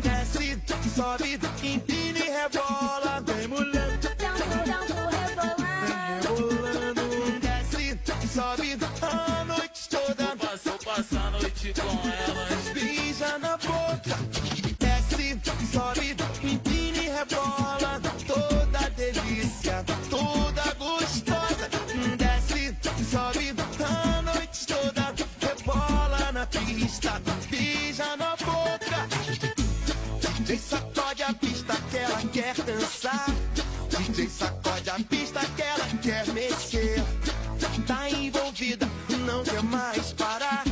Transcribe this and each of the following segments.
Desce, sobe, empina e rebola. Vem mulher, rebolando. Desce, sobe a noite toda. Passa a noite com elas. Beija na boca. Desce, sobe, empina e rebola. Toda delícia, toda gostosa. Desce, sobe a noite toda. Rebola na pista, beija na boca. DJ sacode a pista que ela quer dançar. DJ sacode a pista que ela quer mexer. Tá envolvida, não quer mais parar.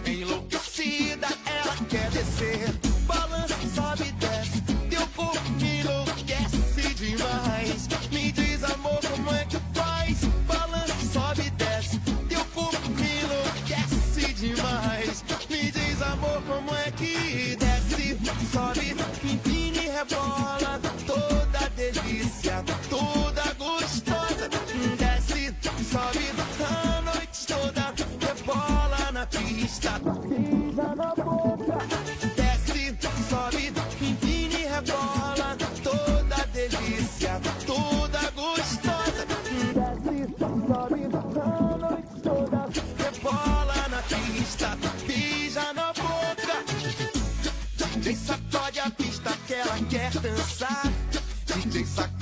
Enlouquecida, ela quer descer. Balança, sobe e desce. Teu corpo me enlouquece demais. Me diz, amor, como é que faz? Balança, sobe e desce. Teu corpo me enlouquece demais. Me diz, amor, como é que desce? Sobe, empina e rebola. Toda delícia, toda gostosa. Desce, sobe a noite toda. Rebola na pista, beija na boca. Desce, sobe, empina e rebola. Toda delícia, toda gostosa. Desce, sobe a noite toda. Rebola na pista, beija na boca. DJ sacode a pista que ela quer dançar. DJ sacode